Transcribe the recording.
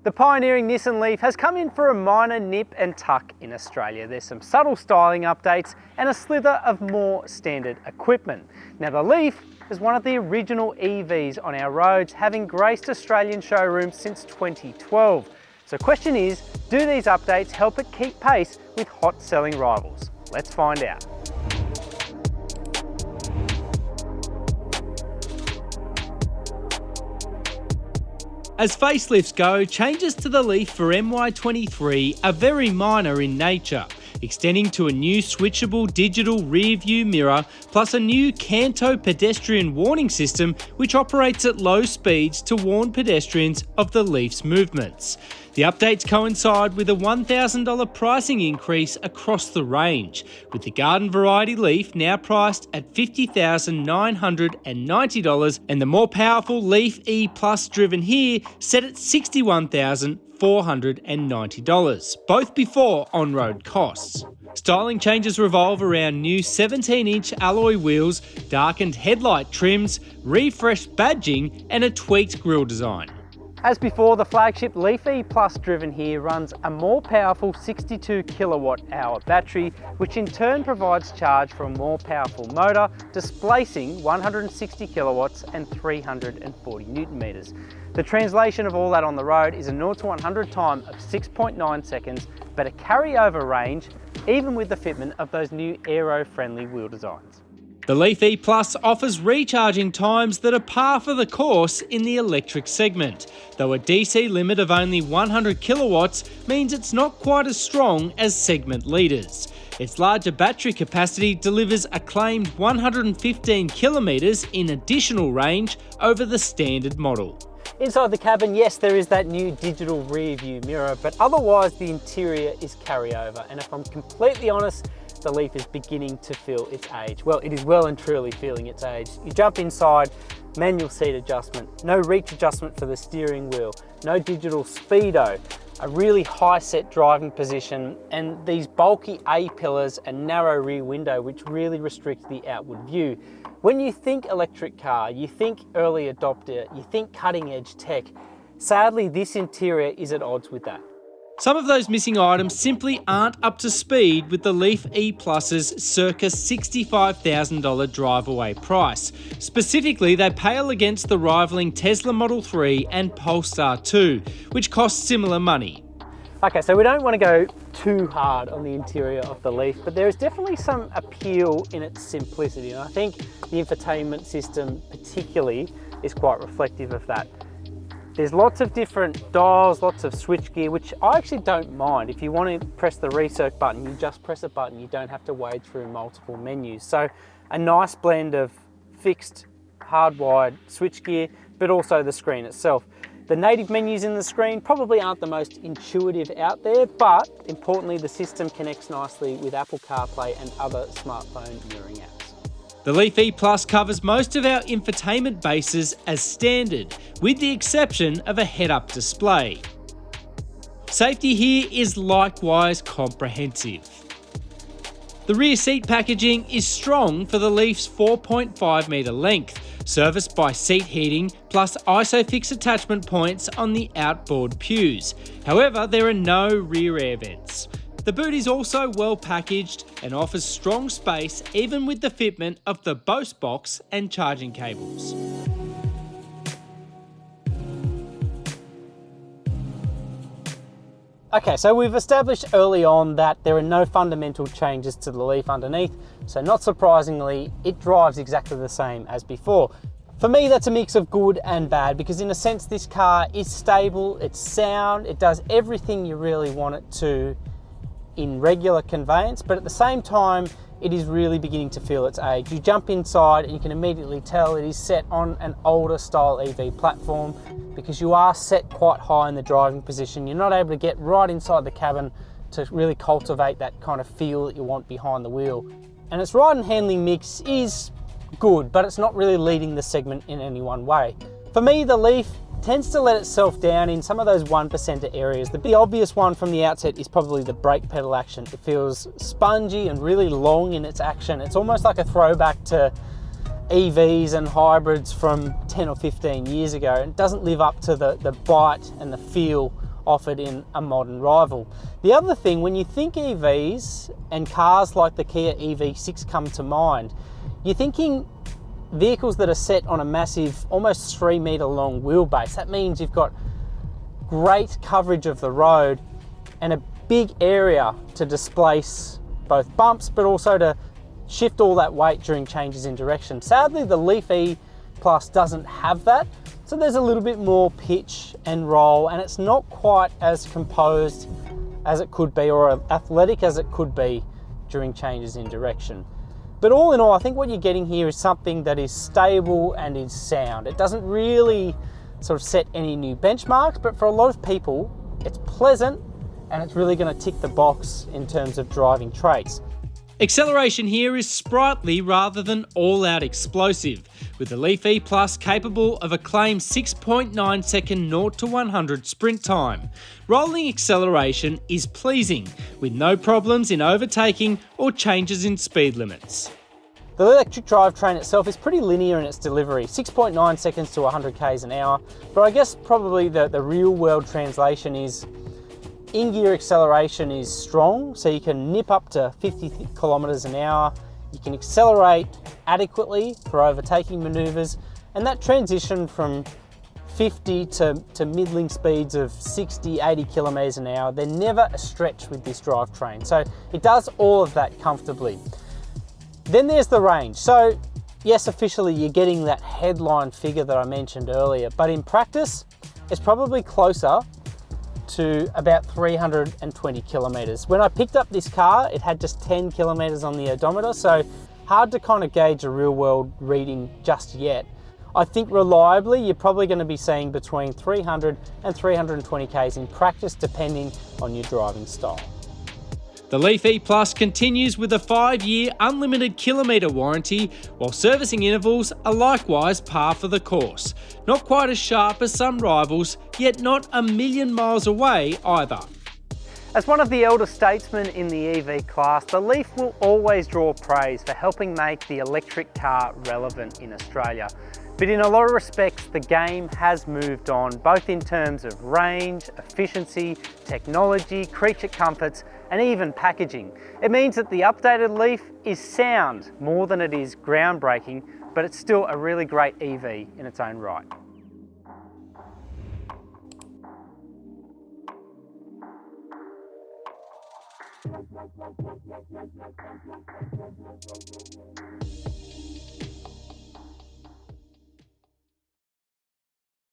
The pioneering Nissan LEAF has come in for a minor nip and tuck in Australia. There's some subtle styling updates and a slither of more standard equipment. Now the LEAF is one of the original EVs on our roads, having graced Australian showrooms since 2012. So the question is, do these updates help it keep pace with hot selling rivals? Let's find out. As facelifts go, changes to the LEAF for MY23 are very minor in nature, extending to a new switchable digital rear view mirror, plus a new Canto pedestrian warning system which operates at low speeds to warn pedestrians of the LEAF's movements. The updates coincide with a $1,000 pricing increase across the range, with the garden variety LEAF now priced at $50,990 and the more powerful LEAF E Plus driven here set at $61,490, both before on-road costs. Styling changes revolve around new 17-inch alloy wheels, darkened headlight trims, refreshed badging and a tweaked grille design. As before, the flagship LEAF E Plus driven here runs a more powerful 62 kilowatt hour battery, which in turn provides charge for a more powerful motor, displacing 160 kilowatts and 340 newton meters. The translation of all that on the road is a 0 to 100 time of 6.9 seconds, but a carryover range, even with the fitment of those new aero-friendly wheel designs. The LEAF E Plus offers recharging times that are par for the course in the electric segment, though a DC limit of only 100 kilowatts means it's not quite as strong as segment leaders. Its larger battery capacity delivers a claimed 115 kilometres in additional range over the standard model. Inside the cabin, yes, there is that new digital rear view mirror, but otherwise the interior is carryover, and if I'm completely honest, the LEAF is beginning to feel its age. Well, it is well and truly feeling its age. You jump inside, manual seat adjustment, no reach adjustment for the steering wheel, no digital speedo, a really high set driving position, and these bulky A-pillars and narrow rear window which really restrict the outward view. When you think electric car, you think early adopter, you think cutting edge tech. Sadly, this interior is at odds with that. Some of those missing items simply aren't up to speed with the LEAF E Plus's circa $65,000 drive-away price. Specifically, they pale against the rivaling Tesla Model 3 and Polestar 2, which cost similar money. Okay, so we don't want to go too hard on the interior of the LEAF, but there is definitely some appeal in its simplicity, and I think the infotainment system particularly is quite reflective of that. There's lots of different dials, lots of switchgear, which I actually don't mind. If you want to press the reset button, you just press a button. You don't have to wade through multiple menus. So a nice blend of fixed, hardwired switchgear, but also the screen itself. The native menus in the screen probably aren't the most intuitive out there, but importantly, the system connects nicely with Apple CarPlay and other smartphone mirroring apps. The LEAF E Plus covers most of our infotainment bases as standard, with the exception of a head-up display. Safety here is likewise comprehensive. The rear seat packaging is strong for the LEAF's 4.5 metre length, serviced by seat heating plus ISOFIX attachment points on the outboard pews. However, there are no rear air vents. The boot is also well packaged and offers strong space even with the fitment of the Bose box and charging cables. Okay, so we've established early on that there are no fundamental changes to the LEAF underneath, so not surprisingly, it drives exactly the same as before. For me, that's a mix of good and bad, because in a sense, this car is stable, it's sound, it does everything you really want it to in regular conveyance, but at the same time, it is really beginning to feel its age. You jump inside and you can immediately tell it is set on an older style EV platform, because you are set quite high in the driving position. You're not able to get right inside the cabin to really cultivate that kind of feel that you want behind the wheel. And its ride and handling mix is good, but it's not really leading the segment in any one way. For me, the LEAF tends to let itself down in some of those 1%er areas. The obvious one from the outset is probably the brake pedal action. It feels spongy and really long in its action. It's almost like a throwback to EVs and hybrids from 10 or 15 years ago. It doesn't live up to the bite and the feel offered in a modern rival. The other thing, when you think EVs and cars like the Kia EV6 come to mind, you're thinking vehicles that are set on a massive, almost 3 meter long wheelbase. That means you've got great coverage of the road and a big area to displace both bumps, but also to shift all that weight during changes in direction. Sadly, the LEAF E Plus doesn't have that, so there's a little bit more pitch and roll, and it's not quite as composed as it could be, or athletic as it could be during changes in direction. But all in all, I think what you're getting here is something that is stable and is sound. It doesn't really sort of set any new benchmarks, but for a lot of people, it's pleasant and it's really going to tick the box in terms of driving traits. Acceleration here is sprightly rather than all-out explosive, with the LEAF E Plus capable of a claimed 6.9 second 0 to 100 sprint time. Rolling acceleration is pleasing, with no problems in overtaking or changes in speed limits. The electric drivetrain itself is pretty linear in its delivery, 6.9 seconds to 100 k's an hour, but I guess probably the real world translation is in-gear acceleration is strong, so you can nip up to 50 kilometers an hour. You can accelerate adequately for overtaking maneuvers, and that transition from 50 to middling speeds of 60, 80 kilometers an hour, they're never a stretch with this drivetrain. So it does all of that comfortably. Then there's the range. So yes, officially you're getting that headline figure that I mentioned earlier, but in practice, it's probably closer to about 320 kilometers. When I picked up this car, it had just 10 kilometers on the odometer, so hard to kind of gauge a real world reading just yet. I think reliably, you're probably going to be seeing between 300 and 320 k's in practice, depending on your driving style. The LEAF E Plus continues with a 5-year unlimited kilometre warranty, while servicing intervals are likewise par for the course. Not quite as sharp as some rivals, yet not a million miles away either. As one of the elder statesmen in the EV class, the LEAF will always draw praise for helping make the electric car relevant in Australia. But in a lot of respects, the game has moved on, both in terms of range, efficiency, technology, creature comforts, and even packaging. It means that the updated LEAF is sound more than it is groundbreaking, but it's still a really great EV in its own right.